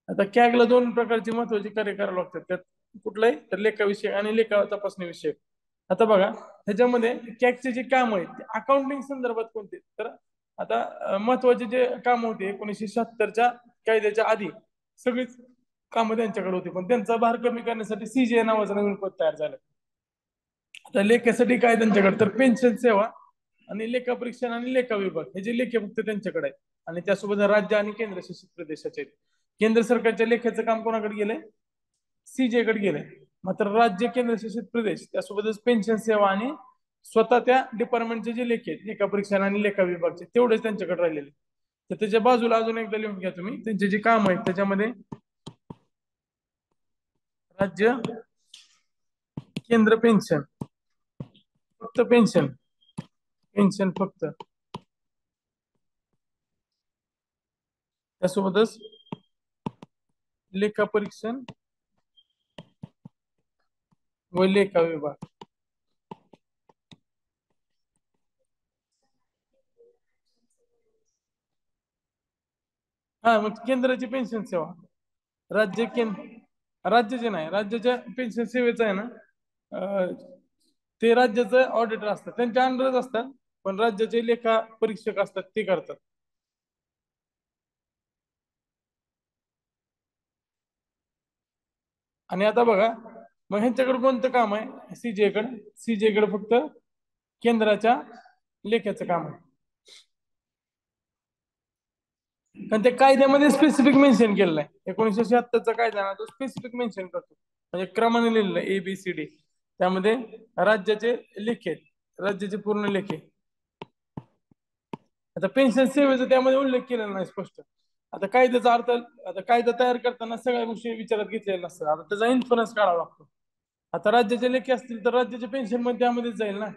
आता कॅगला दोन प्रकारची महत्वाची कार्य करावे लागतात, त्यात कुठलाही तर लेखा विषय आणि लेखा तपासणी विषय. आता बघा ह्याच्यामध्ये कॅगचे जे काम आहेत ते अकाउंटिंग संदर्भात कोणते, तर आता महत्वाचे जे काम होते 1976च्या कायद्याच्या आधी सगळीच कामं त्यांच्याकडे होती, पण त्यांचा भार कमी करण्यासाठी सीजे नावाचं नवीन पद तयार झालं. आता लेखासाठी काय त्यांच्याकडे, तर पेन्शन सेवा आणि लेखा परीक्षण आणि लेखा विभाग हे जे लेखे फक्त त्यांच्याकडे आहे, आणि त्यासोबत राज्य आणि केंद्रशासित प्रदेशाचे आहेत. केंद्र सरकारच्या लेखाचं काम कोणाकडे गेलंय, सीजे कडे गेलंय, मात्र राज्य, केंद्रशासित प्रदेश त्यासोबतच पेन्शन सेवा आणि स्वतः त्या डिपार्टमेंटचे जे लेखे आहेत लेखा परीक्षण आणि लेखा विभागचे तेवढेच त्यांच्याकडे राहिलेले. तर त्याच्या बाजूला अजून एकदा लिहून घ्या तुम्ही त्यांचे जे काम आहेत त्याच्यामध्ये राज्य, केंद्र पेन्शन, फक्त पेन्शन, पेन्शन फक्त, त्यासोबतच लेखा परीक्षण व लेखा विभाग. हा मग केंद्राची पेन्शन सेवा, राज्य केंद्र राज्याचे नाही, राज्याच्या पेन्शन सेवेचं आहे ना ते राज्याचं ऑडिटर असतात त्यांच्या अंडरच असतात, पण राज्याचे लेखा परीक्षक असतात ते करतात. आणि आता बघा, मग ह्यांच्याकडे कोणतं काम आहे सीजे कडे? सीजे कडे फक्त केंद्राच्या लेख्याचं काम आहे. कारण ते कायद्यामध्ये स्पेसिफिक मेन्शन केलेलं आहे. 1976चा कायदा ना तो स्पेसिफिक मेन्शन करतो, म्हणजे क्रमाने लिहिलेलं आहे ABCD. त्यामध्ये राज्याचे लेखे, राज्याचे पूर्ण लेखे. आता पेन्शन सेवेचा त्यामध्ये उल्लेख केलेला नाही स्पष्ट. आता कायद्याचा अर्थ, आता कायदा तयार करताना सगळ्या गोष्टी विचारात घेतलेल्या नसतात. आता त्याचा इन्फ्लुअन्स काढावा लागतो. आता राज्याचे लेखे असतील तर राज्याचे पेन्शन मध्ये त्यामध्येच जाईल ना,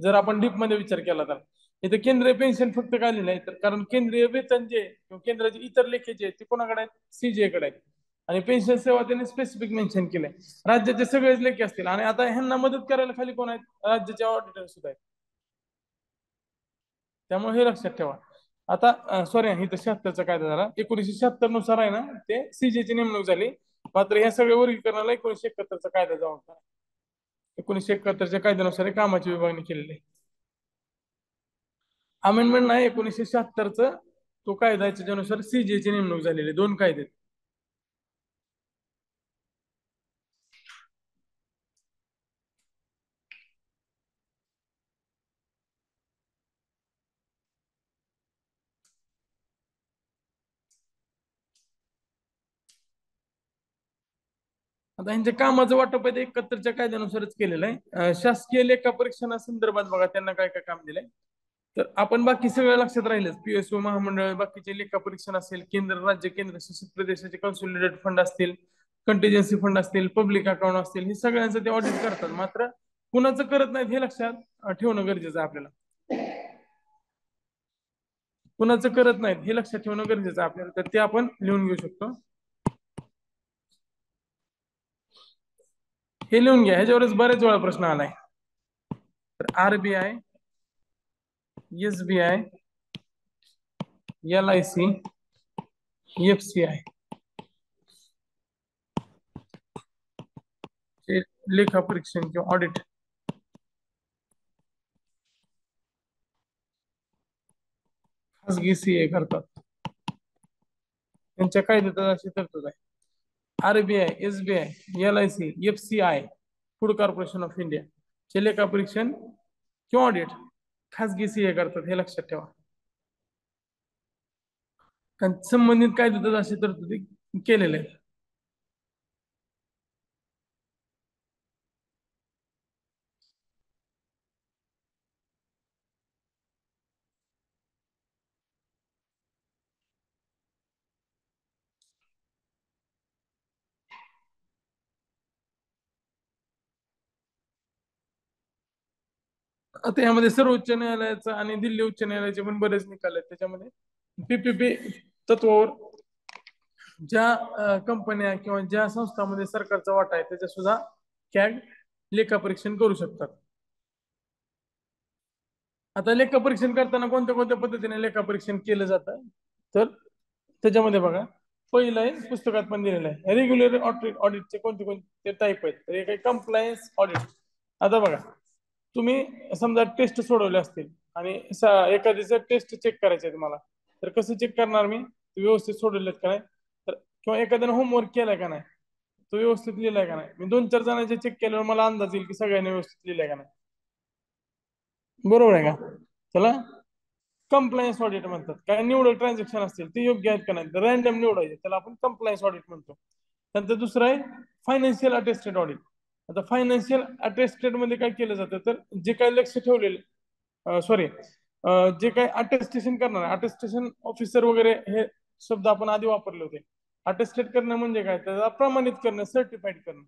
जर आपण डीप मध्ये विचार केला तर. इथे केंद्रीय पेन्शन फक्त काय लिहिलं आहे तर, कारण केंद्रीय वेतन जे किंवा केंद्राचे इतर लेखे जे ते कोणाकडे आहेत? सीजे कडे आहेत. आणि पेन्शन सेवा त्यांनी स्पेसिफिक मेन्शन केलंय. राज्याचे सगळेच लेखे असतील. आणि आता ह्यांना मदत करायला खाली कोण आहेत? राज्याचे ऑडिटर सुद्धा आहेत. त्यामुळे हे लक्षात ठेवा. आता सॉरी, इथं 76चा कायदा झाला. 1976 नुसार आहे ना ते सीजेची नेमणूक झाली. मात्र या सगळ्या वर्गीकरणाला 1971चा कायदा जाऊन होता. 1971च्या कायद्यानुसार कामाची विभागणी केलेली आहे. अमेंडमेंट नाही, 1976च तो कायदा आहे त्याच्यानुसार सीजेची नेमणूक झालेली आहे. दोन कायदे. आता यांच्या कामाचं वाटप आहे ते 71च्या कायद्यानुसारच केलेलं आहे. शासकीय लेखा परीक्षणासंदर्भात बघा त्यांना काय काय काम दिलंय. तर आपण बाकी सगळं लक्षात राहिलंच. PSO महामंडळ, बाकीचे लेखा परीक्षण असेल, केंद्र राज्य केंद्र शासित प्रदेशाचे कन्सोलिडेटेड फंड असतील, कंटिजेन्सी फंड असतील, पब्लिक अकाउंट असतील, हे सगळ्यांचं ते ऑडिट करतात. मात्र कुणाचं करत नाहीत हे लक्षात ठेवणं गरजेचं आहे आपल्याला. कुणाचं करत नाहीत हे लक्षात ठेवणं गरजेचं आहे आपल्याला. तर ते आपण लिहून घेऊ शकतो. हे लिहून घ्या, ह्याच्यावरच बरेच वेळा प्रश्न आलाय. तर RBI, SBI, LIC, FCI लेखा परीक्षण किंवा ऑडिट खासगी CA करतात. त्यांच्या कायद्यात अशी तरतूद आहे. RBI, SBI, LIC, FCI food corporation of India चे लेखा परीक्षण किंवा ऑडिट खासगी CA करतात, हे लक्षात ठेवा. कारण संबंधित कायद्यात अशी तरतुदी केलेले आहेत. आता यामध्ये सर्वोच्च न्यायालयाचा आणि दिल्ली उच्च न्यायालयाचे पण बरेच निकाल आहेत. त्याच्यामध्ये PPP तत्वावर ज्या कंपन्या किंवा ज्या संस्थांमध्ये सरकारचा वाटा आहे त्याच्या सुद्धा कॅग लेखा परीक्षण करू शकतात. आता लेखा परीक्षण करताना कोणत्या कोणत्या पद्धतीने लेखा परीक्षण केलं जातं तर त्याच्यामध्ये बघा, पहिलं आहे पुस्तकात पण दिलेलं आहे. रेग्युलर ऑडिटचे कोणते कोणते टाईप आहेत. तर एक आहे कंप्लायन्स ऑडिट. आता बघा, तुम्ही समजा टेस्ट सोडवले असतील आणि एखादीचं टेस्ट चेक करायचं आहे तुम्हाला, तर कसं चेक करणार मी? व्यवस्थित सोडवलेत का नाही, तर किंवा एखाद्याने होमवर्क केलाय का नाही, तो व्यवस्थित लिहिलाय का नाही. मी 2-4 जणांचे चेक केल्यावर मला अंदाज येईल की सगळ्यांनी व्यवस्थित लिहिलाय का नाही. बरोबर आहे का? त्याला कंप्लायन्स ऑडिट म्हणतात. काय निवड ट्रान्झॅक्शन असतील ते योग्य आहेत का नाही, रॅन्डम निवडायचे, त्याला आपण कंप्लायन्स ऑडिट म्हणतो. त्यानंतर दुसरं आहे फायनान्शियल अटेस्टेड ऑडिट. आता फायनान्शियल अटेस्टेड मध्ये काय केलं जातं तर जे काही लक्ष ठेवलेले, सॉरी, जे काही अटेस्टेशन करणार, अटेस्टेशन ऑफिसर वगैरे हे शब्द आपण आधी वापरले होते. अटेस्टेड करणं म्हणजे काय, त्याला प्रमाणित करणं, सर्टिफाईड करणं.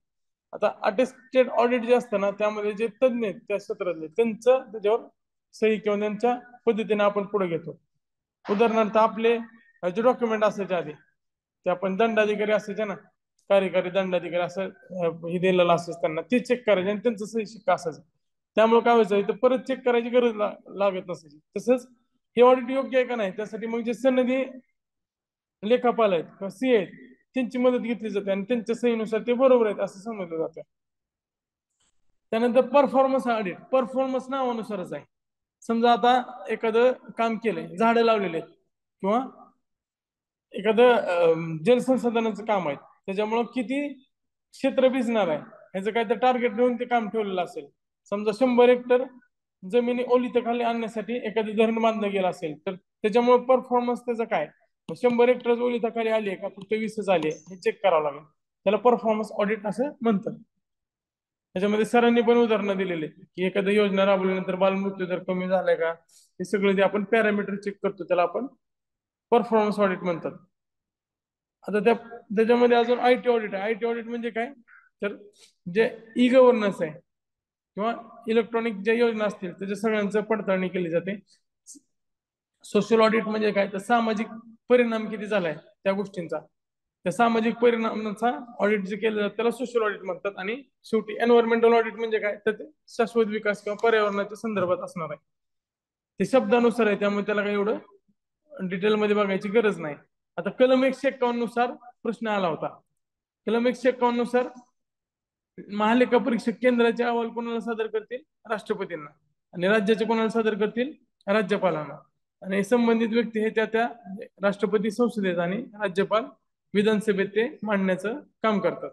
आता अटेस्टेड ऑडिट जे असतं ना त्यामध्ये जे तज्ञ आहेत त्या क्षेत्रातले त्यांचं त्याच्यावर सही किंवा त्यांच्या पद्धतीने आपण पुढे घेतो. उदाहरणार्थ आपले जे डॉक्युमेंट असायचे आधी ते आपण दंडाधिकारी असायचे ना, कार्यकारी दंडाधिकारी असं हे दिलेलं असायचं त्यांना, ते चेक करायचे आणि त्यांचं सही शिक्का असायचं. त्यामुळे काय व्हायचं, इथं परत चेक करायची गरज लागत नसायची. तसंच हे ऑडिट योग्य आहे का नाही त्यासाठी मग जे सनदी लेखापाल आहेत किंवा CA आहेत त्यांची मदत घेतली जाते आणि त्यांच्या सहीनुसार ते बरोबर आहेत असं समजलं जातं. त्यानंतर परफॉर्मन्स ऑडिट, परफॉर्मन्स नावानुसारच आहे. समजा आता एखादं काम केलंय, झाडं लावलेले आहेत किंवा एखादं जलसंसाधनाचं काम आहे, त्याच्यामुळं किती क्षेत्र भिजणार आहे ह्याचं काय तर टार्गेट घेऊन ते काम ठेवलेलं असेल. समजा 100 हेक्टर जमिनी ओलिताखाली आणण्यासाठी एखादं धरण बांधलं गेलं असेल, तर त्याच्यामुळे परफॉर्मन्स त्याचा काय, 100 हेक्टर ओलिताखाली आली का फक्त 20च आली हे चेक करावं लागेल. त्याला परफॉर्मन्स ऑडिट असं म्हणतात. त्याच्यामध्ये सरांनी पण उदाहरणं दिलेली की एखादी योजना राबवल्यानंतर बालमृत्यू दर कमी झालाय का, हे सगळं जे आपण पॅरामीटर चेक करतो त्याला आपण परफॉर्मन्स ऑडिट म्हणतात. आता त्याच्यामध्ये अजून आयटी ऑडिट आहे. आयटी ऑडिट म्हणजे काय, तर जे ई गव्हर्नन्स आहे किंवा इलेक्ट्रॉनिक ज्या योजना असतील त्याच्या सगळ्यांचं पडताळणी केली जाते. सोशल ऑडिट म्हणजे काय, तर सामाजिक परिणाम किती झालाय त्या गोष्टींचा, त्या सामाजिक परिणामांचा ऑडिट जे केलं जातं त्याला सोशल ऑडिट म्हणतात. आणि शेवटी एन्व्हायरमेंटल ऑडिट म्हणजे काय, तर ते शाश्वत विकास किंवा पर्यावरणाच्या संदर्भात असणार आहे. ते शब्दानुसार आहे, त्यामुळे त्याला काही एवढं डिटेलमध्ये बघायची गरज नाही. आता कलम 151 नुसार प्रश्न आला होता. कलम 151 नुसार महालेखा परीक्षक केंद्राचे अहवाल कोणाला सादर करतील, राष्ट्रपतींना, आणि राज्याचे कोणाला सादर करतील, राज्यपालांना. आणि संबंधित व्यक्ती हे त्या राष्ट्रपती संसदेत आणि राज्यपाल विधानसभेत ते मांडण्याचं काम करतात.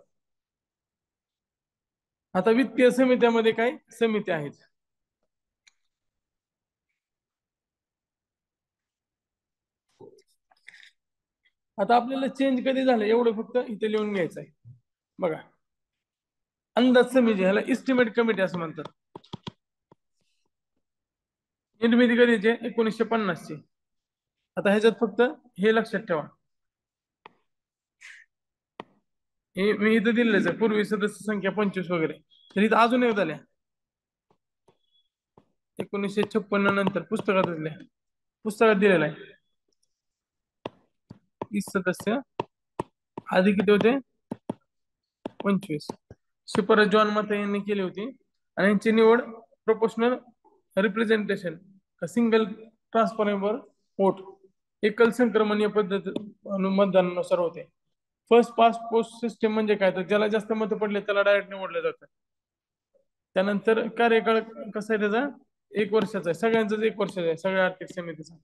आता वित्तीय समित्यामध्ये काय समित्या आहेत. आता आपल्याला चेंज कधी झालं एवढं फक्त इथे लिहून घ्यायचं आहे. बघा, अंदाज समिती ह्याला इस्टिमेट कमिटी असं म्हणतात. निर्मिती कधीची, 1950 ची. आता ह्याच्यात फक्त हे लक्षात ठेवा, हे मी इथं दिलेलंच आहे, पूर्वी सदस्य संख्या 25 वगैरे, तर इथं अजून एक झाल्या 1956 नंतर पुस्तकात दिलेला आहे 30 सदस्य, आधी किती होते, 25. शिफारस जॉन मते यांनी केली होती आणि यांची निवड proportional representation single transferable vote, एकल संक्रमणीय पद्धत मतदानानुसार होते. फर्स्ट पास्ट पोस्ट सिस्टम म्हणजे काय, तर ज्याला जास्त मत पडले त्याला डायरेक्ट निवडलं जातं. त्यानंतर कार्यकाळ कसा आहे त्याचा, 1 वर्षाचा आहे, सगळ्यांचाच 1 वर्षाचा आहे, सगळ्या आर्थिक समितीचा.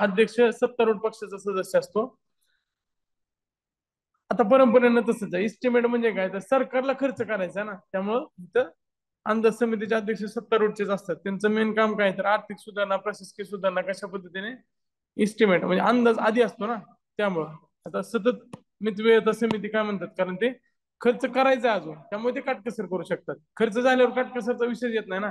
अध्यक्ष सत्तारूढ पक्षाचा सदस्य असतो. आता परंपरेनं तसंच आहे. इस्टिमेट म्हणजे काय, तर सरकारला खर्च करायचा ना, त्यामुळं इथं अंदाज समितीचे अध्यक्ष सत्तारूढचेच असतात. त्यांचं मेन काम काय, तर आर्थिक सुधारणा, प्रशासकीय सुधारणा कशा पद्धतीने, इस्टिमेट म्हणजे अंदाज आधी असतो ना, त्यामुळं. आता सतत मितव्ययता समिती काय म्हणतात, कारण ते खर्च करायचा अजून, त्यामुळे ते काटकसर करू शकतात. खर्च झाल्यावर काटकसरचा विषय येत नाही ना.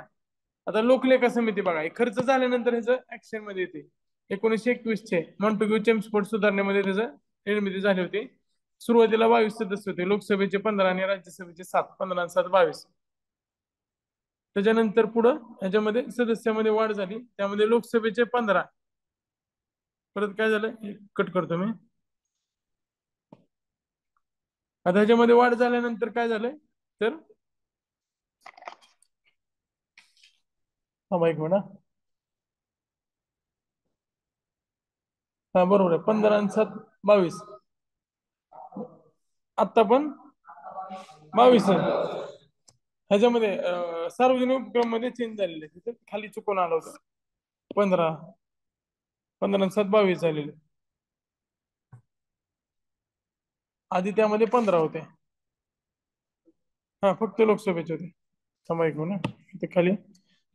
आता लोकलेखा समिती बघा, हे खर्च झाल्यानंतर ह्याचं ऍक्शन मध्ये येते. 1921 चे मॉन्टेग्यू चेम्सफोर्ड सुधारणेमध्ये त्याचं निर्मिती झाली होती. सुरुवातीला 22 सदस्य होते, लोकसभेचे 15 आणि राज्यसभेचे 7, 15 आणि 7 22. त्याच्यानंतर पुढं ह्याच्यामध्ये सदस्यामध्ये वाढ झाली, त्यामध्ये लोकसभेचे 15, परत काय झालं, कट करतो मी. आता ह्याच्यामध्ये वाढ झाल्यानंतर काय झालंय, तर हा एक मिनिट, हा बरोबर आहे, 15 आणि 7 22, आता पण 22 आहे. ह्याच्यामध्ये सार्वजनिक उपक्रम मध्ये चेंज झालेले, तिथे खाली चुकून आलं होतं, 15 आणि 7 22 झालेले, आधी त्यामध्ये 15 होते. हा फक्त लोकसभेचे होते. थांबा एक मिनिट, इथे खाली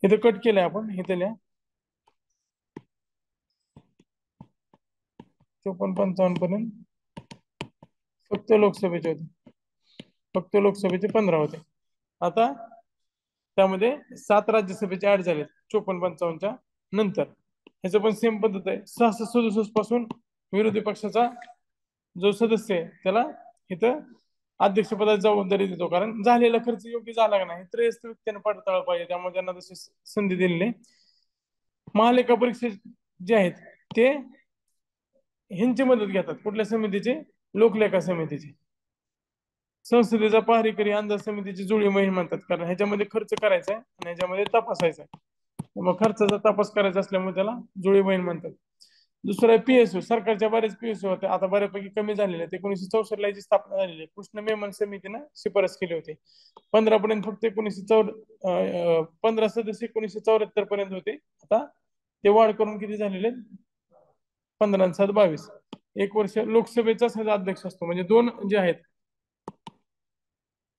इथे कट केलंय आपण, इथे लिहा 54 55 पर्यंत फक्त लोकसभेचे होते, फक्त लोकसभेचे 15 होते. आता त्यामध्ये 7 राज्यसभेचे ऍड झाले 54 55च्या नंतर. ह्याचं पण सेम पद्धत आहे, 66 पासून विरोधी पक्षाचा जो सदस्य आहे त्याला इथं अध्यक्षपदाची जबाबदारी देतो, कारण झालेला खर्च योग्य झाला का नाही त्रयस्थ व्यक्तीने पडताळलं पाहिजे, त्यामुळे त्यांना तशी संधी दिलेली. महालेखा परीक्षक जे आहेत ते ह्यांची मदत घेतात, कुठल्या समितीचे, लोकलेखा समितीचे. संसदेचा पहारेकरी अंदाज समितीची जुळी मोहीम म्हणतात, कारण ह्याच्यामध्ये खर्च करायचा आहे आणि ह्याच्यामध्ये तपासायचा आहे, मग खर्चाचा तपास करायचा असल्यामुळे त्याला जुळी मोहीम म्हणतात. दुसरं आहे पीएसओ. सरकारच्या बऱ्याच पीएसओ होत्या, आता बऱ्यापैकी कमी झालेल्या आहेत. 1964 ला याची स्थापना झालेली आहे. कृष्ण मेमन समितीनं शिफारस केली होती. 15 पर्यंत फक्त 15 सदस्य 1974 पर्यंत होते. आता ते वाढ करून किती झालेले? 15 आणि 7 22. एक वर्ष लोकसभेचा सगळा अध्यक्ष असतो, म्हणजे दोन जे आहेत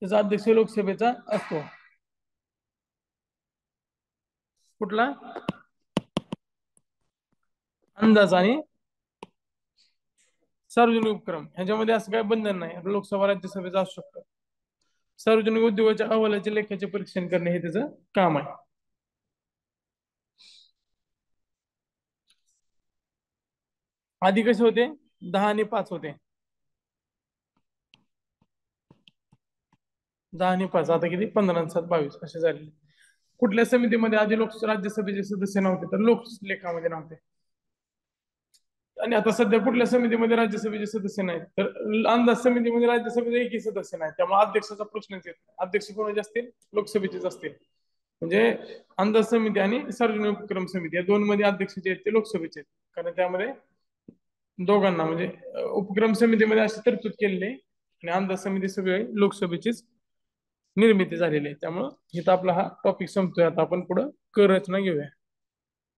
त्याचा अध्यक्ष लोकसभेचा असतो. कुठला? अंदाज आणि सार्वजनिक उपक्रम ह्याच्यामध्ये असं काही बंधन नाही. लोकसभा राज्यसभेचा असू शकतो. सार्वजनिक उद्योगाच्या अहवालाचे लेखाचे परीक्षण करणे हे त्याचं काम आहे. आधी कसे होते? 10 आणि 5 होते. 10 आणि 5 आता किती? 15 आणि 7 22 असे झाले. कुठल्या समितीमध्ये आधी राज्यसभेचे सदस्य नव्हते? तर लोकलेखामध्ये नव्हते. आणि आता सध्या कुठल्या समितीमध्ये राज्यसभेचे सदस्य नाहीत? तर अंदाज समितीमध्ये राज्यसभेचे एकही सदस्य नाही. त्यामुळे अध्यक्षाचा प्रश्नच येत नाही. अध्यक्ष कोणाचे असतील? लोकसभेचेच असतील. म्हणजे अंदाज समिती आणि सार्वजनिक उपक्रम समिती या दोन मध्ये अध्यक्ष जे आहेत ते लोकसभेचे आहेत. कारण त्यामध्ये दोघांना म्हणजे उपक्रम समितीमध्ये अशी तरतूद केलेली आहे आणि अंदाज समिती सगळे लोकसभेचीच निर्मिती झालेली आहे. त्यामुळं इथं आपला हा टॉपिक संपतोय. आता आपण पुढे कर रचना घेऊया.